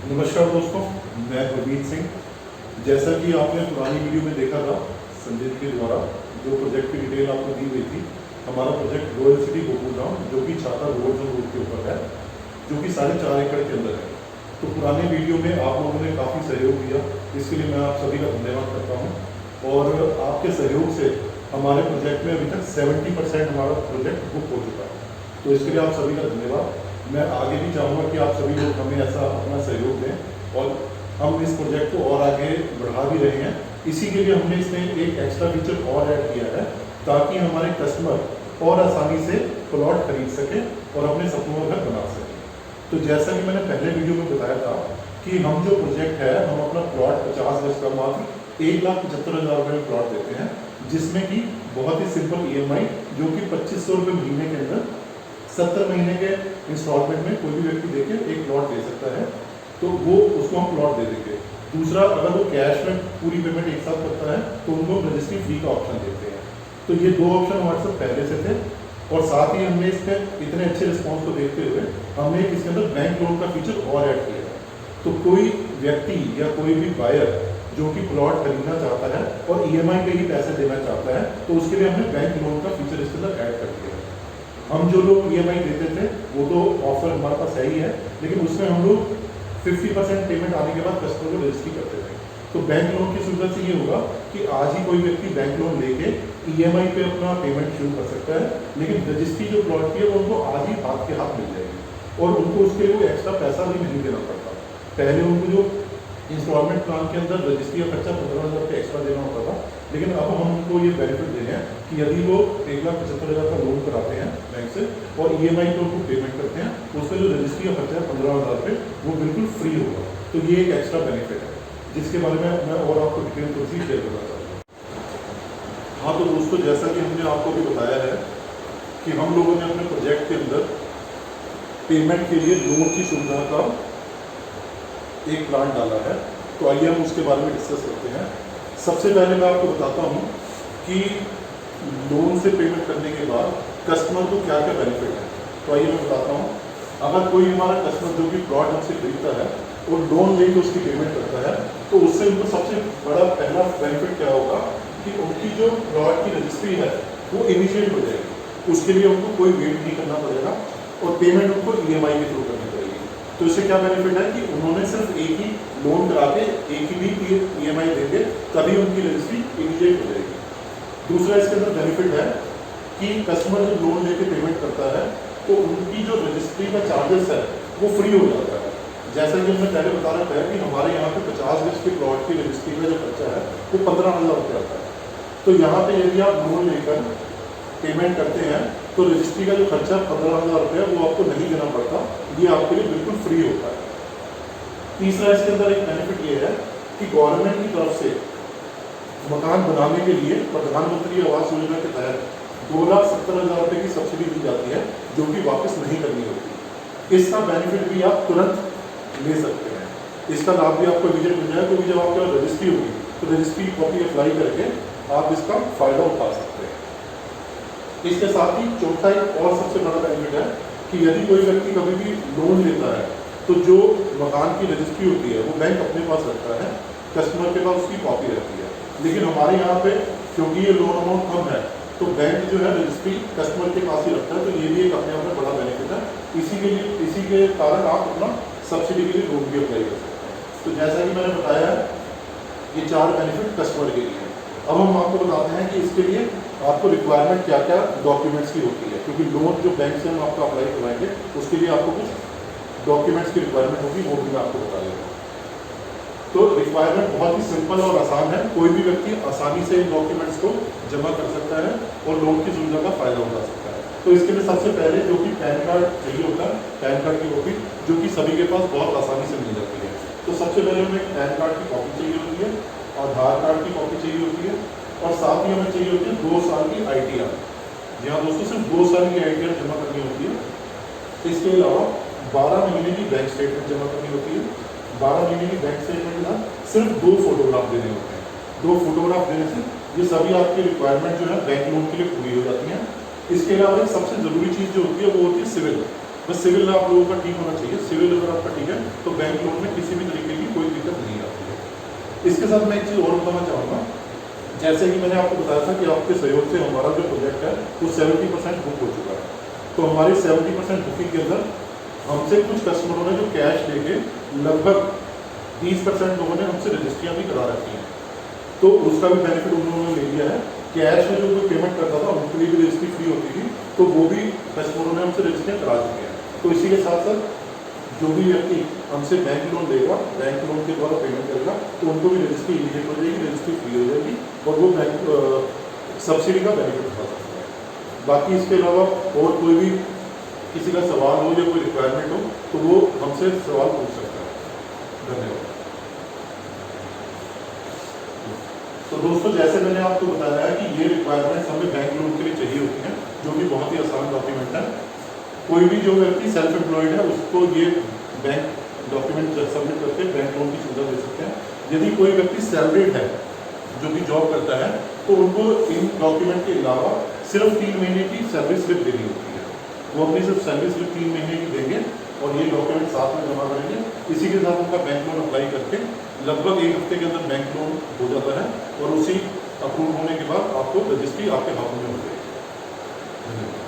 नमस्कार दोस्तों, मैं गुरमीत सिंह। जैसा कि आपने पुरानी वीडियो में देखा था संजीत के द्वारा जो प्रोजेक्ट की डिटेल आपको दी गई थी, हमारा प्रोजेक्ट रॉयल सिटी गोकुलधाम जो कि छाता रोड के ऊपर है, जो कि 4.5 एकड़ के अंदर है। तो पुराने वीडियो में आप लोगों ने काफ़ी सहयोग दिया, इसके लिए मैं आप सभी का धन्यवाद करता हूँ। और आपके सहयोग से हमारे प्रोजेक्ट में अभी तक 70% हमारा प्रोजेक्ट बुक हो चुका है। तो इसके लिए आप सभी का धन्यवाद। मैं आगे भी चाहूँगा कि आप सभी लोग हमें ऐसा अपना सहयोग दें और हम इस प्रोजेक्ट को और आगे बढ़ा भी रहे हैं। इसी के लिए हमने इसमें एक एक्स्ट्रा फीचर और ऐड किया है ताकि हमारे कस्टमर और आसानी से प्लॉट खरीद सकें और अपने सपनों का घर बना सकें। तो जैसा कि मैंने पहले वीडियो में बताया था कि हम जो प्रोजेक्ट है हम अपना प्लॉट 50 गज का मात्र 1,75,000 रुपये में प्लॉट देते हैं, जिसमें कि बहुत ही सिंपल EMI जो कि 2500 रुपये महीने के अंदर 70 महीने के इंस्टॉलमेंट में कोई भी व्यक्ति देके एक प्लॉट दे सकता है, तो वो उसको हम प्लॉट दे देंगे। दूसरा, अगर वो कैश में पूरी पेमेंट एक साथ करता है तो उनको रजिस्ट्री फी का ऑप्शन देते हैं। तो ये 2 ऑप्शन हमारे साथ पहले से थे और साथ ही हमने इस पर इतने अच्छे रिस्पॉन्स को देखते हुए हमने इसके अंदर बैंक लोन का फीचर और ऐड किया है। तो कोई व्यक्ति या कोई भी बायर जो कि प्लॉट खरीदना चाहता है और EMI पे ही पैसे देना चाहता है, तो उसके लिए हमने बैंक लोन का फीचर इसके अंदर ऐड कर दिया है। हम जो लोग EMI देते थे वो तो ऑफर हमारे पास है ही है, लेकिन उसमें हम लोग 50% पेमेंट आने के बाद कस्टमर को रजिस्ट्री करते थे। तो बैंक लोन की सुविधा से ये होगा कि आज ही कोई व्यक्ति बैंक लोन लेके EMI पे अपना पेमेंट शुरू कर सकता है, लेकिन रजिस्ट्री जो प्लॉट की है वो उनको आज ही हाथ के हाथ मिल जाएगी और उनको उसके लिए एक्स्ट्रा पैसा भी नहीं देना पड़ता। पहले उनको जो इंस्टॉलमेंट प्लान के अंदर रजिस्ट्री का खर्चा 15,000 रुपये एक्स्ट्रा देना होता था, लेकिन अब हम उनको ये बेनिफिट दे रहे हैं कि यदि वो 1,75,000 का लोन कराते हैं बैंक से और EMI पे उनको पेमेंट करते हैं, उसमें जो रजिस्ट्री का खर्चा है 15,000 रुपये वो बिल्कुल फ्री होगा। तो ये एक एक्स्ट्रा बेनिफिट है जिसके बारे में मैं और आपको डिटेल थोड़ी सी शेयर करना चाहता हूँ। हाँ, तो दोस्तों, जैसा कि हमने आपको भी बताया है कि हम लोगों ने अपने प्रोजेक्ट के अंदर पेमेंट के लिए लोन की सुविधा का एक प्लान डाला है, तो आइए हम उसके बारे में डिस्कस करते हैं। सबसे पहले मैं आपको बताता हूँ कि लोन से पेमेंट करने के बाद कस्टमर को क्या क्या बेनिफिट है। तो आइए मैं बताता हूँ। अगर कोई हमारा कस्टमर जो भी प्लॉट हमसे खरीदता है और लोन लेके उसकी पेमेंट करता है, तो उससे उनको सबसे बड़ा पहला बेनिफिट क्या होगा कि उनकी जो प्लॉट की रजिस्ट्री है वो इनिशिएट हो जाएगी। उसके लिए उनको कोई वेट नहीं करना पड़ेगा और पेमेंट उनको EMI के थ्रू करनी पड़ेगी। तो इससे क्या बेनिफिट है कि उन्होंने सिर्फ एक ही लोन करा के एक ही भी EMI देंगे, तभी उनकी रजिस्ट्री इनिशिएट हो जाएगी। दूसरा इसके अंदर बेनिफिट है कि कस्टमर जब लोन लेके पेमेंट करता है तो उनकी जो रजिस्ट्री का चार्जेस है वो फ्री हो जाता है। जैसा कि हमने पहले बता रखा है कि हमारे यहाँ पे 50 गज के प्लॉट की रजिस्ट्री का जो खर्चा है वो 15,000 रुपये आता है। तो यहाँ पे यदि आप लोन लेकर पेमेंट करते हैं तो रजिस्ट्री का जो खर्चा 15,000 रुपये वो आपको नहीं देना पड़ता, ये आपके लिए बिल्कुल फ्री होता है। तीसरा इसके अंदर एक बेनिफिट ये है कि गवर्नमेंट की तरफ से मकान बनाने के लिए प्रधानमंत्री आवास योजना के तहत 2,70,000 रुपये की सब्सिडी दी जाती है, जो कि वापस नहीं करनी होती। इसका बेनिफिट भी आप तुरंत ले सकते हैं, इसका लाभ भी आपको इमीडिएट मिल जाएगा, क्योंकि जब आपके पास रजिस्ट्री होगी तो रजिस्ट्री कॉपी अप्लाई करके आप इसका फायदा उठा सकते हैं। इसके साथ ही चौथा एक और सबसे बड़ा बेनिफिट है कि यदि कोई व्यक्ति कभी भी लोन लेता है तो जो मकान की रजिस्ट्री होती है वो बैंक अपने पास रखता है, कस्टमर के पास उसकी कॉपी रहती है। लेकिन हमारे यहाँ पे क्योंकि ये लोन अमाउंट कम है तो बैंक जो है रजिस्ट्री कस्टमर के पास ही रखता है, तो ये भी एक अपने आप में बड़ा बेनिफिट है। इसी के कारण आप अपना सब्सिडी के लिए लोन भी अप्लाई कर सकते हैं। तो जैसा कि मैंने बताया ये 4 बेनिफिट कस्टमर के लिए है। अब हम आपको बताते हैं कि इसके लिए आपको रिक्वायरमेंट क्या क्या डॉक्यूमेंट्स की होती है, क्योंकि लोन जो बैंक से हम आपको अप्लाई करवाएंगे उसके लिए आपको कुछ डॉक्यूमेंट्स की रिक्वायरमेंट होगी, वो भी मैं आपको बता देता हूँ। तो रिक्वायरमेंट बहुत ही सिंपल और आसान है, कोई भी व्यक्ति आसानी से इन डॉक्यूमेंट्स को जमा कर सकता है और लोन की सुविधा का फायदा उठा सकता है। तो इसके लिए सबसे पहले जो कि पैन कार्ड चाहिए होता है, पैन कार्ड की कॉपी जो कि सभी के पास बहुत आसानी से मिल जाती है। तो सबसे पहले हमें पैन कार्ड की कॉपी चाहिए होती है, आधार कार्ड की कॉपी चाहिए होती है और साथ ही हमें चाहिए होती है 2 साल की ITR। जी हाँ दोस्तों, सिर्फ 2 साल की ITR जमा करनी होती है। इसके अलावा 12 महीने की बैंक स्टेटमेंट जमा करनी होती है। 12 महीने की बैंक स्टेटमेंट के साथ सिर्फ 2 फोटोग्राफ देने होते हैं। 2 फोटोग्राफ देने से ये सभी आपकी रिक्वायरमेंट जो है बैंक लोन के लिए पूरी हो जाती हैं। इसके अलावा एक सबसे ज़रूरी चीज़ जो होती है वो होती है सिविल। बस सिविल आप लोगों का ठीक होना चाहिए। सिविल अगर आपका ठीक है तो बैंक लोन में किसी भी तरीके की कोई दिक्कत नहीं आती है। इसके साथ मैं एक चीज़ और बताना चाहूँगा, जैसे कि मैंने आपको बताया था कि आपके सहयोग से हमारा जो प्रोजेक्ट है वो 70% बुक हो चुका है। तो हमारी 70% बुकिंग के अंदर हमसे कुछ कस्टमरों ने जो कैश लेके लगभग 30% लोगों ने हमसे रजिस्ट्रियाँ भी करा रखी हैं, तो उसका भी बेनिफिट उन्होंने ले लिया है। कैश में जो कोई पेमेंट करता था उनके लिए भी रजिस्ट्री फ्री होती थी, तो वो भी कस्टमरों ने हमसे रजिस्ट्रियाँ करा चुके हैं। तो इसी के साथ साथ जो भी व्यक्ति हमसे बैंक लोन लेगा, बैंक लोन के द्वारा पेमेंट करेगा, तो उनको भी रजिस्ट्री इमीडिएट हो जाएगी, रजिस्ट्री फ्री हो जाएगी और वो बैंक सब्सिडी का बेनिफिट उठा सकते हैं। बाकी इसके अलावा और कोई भी किसी का सवाल हो या कोई रिक्वायरमेंट हो तो वो हमसे सवाल पूछ सकता है। धन्यवाद। तो दोस्तों, जैसे मैंने आपको बताया है कि ये रिक्वायरमेंट्स हमें बैंक लोन के लिए चाहिए होती हैं, जो कि बहुत ही आसान डॉक्यूमेंट है। कोई भी जो व्यक्ति सेल्फ एम्प्लॉयड है उसको ये बैंक डॉक्यूमेंट सबमिट करके बैंक लोन की सुविधा दे सकते हैं। यदि कोई व्यक्ति सैलरीड है जो कि जॉब करता है तो उनको इन डॉक्यूमेंट के अलावा सिर्फ 3 महीने की सैलरी स्लिप देनी होती है। वो अपनी सिर्फ सैलरी स्लिप 3 महीने की देंगे और ये डॉक्यूमेंट साथ में जमा करेंगे। इसी के साथ उनका बैंक लोन अप्लाई करके लगभग 1 हफ्ते के अंदर बैंक लोन हो जाता है और उसी अप्रूव होने के बाद आपको रजिस्ट्री आपके हाथों में हो जाएगी। धन्यवाद।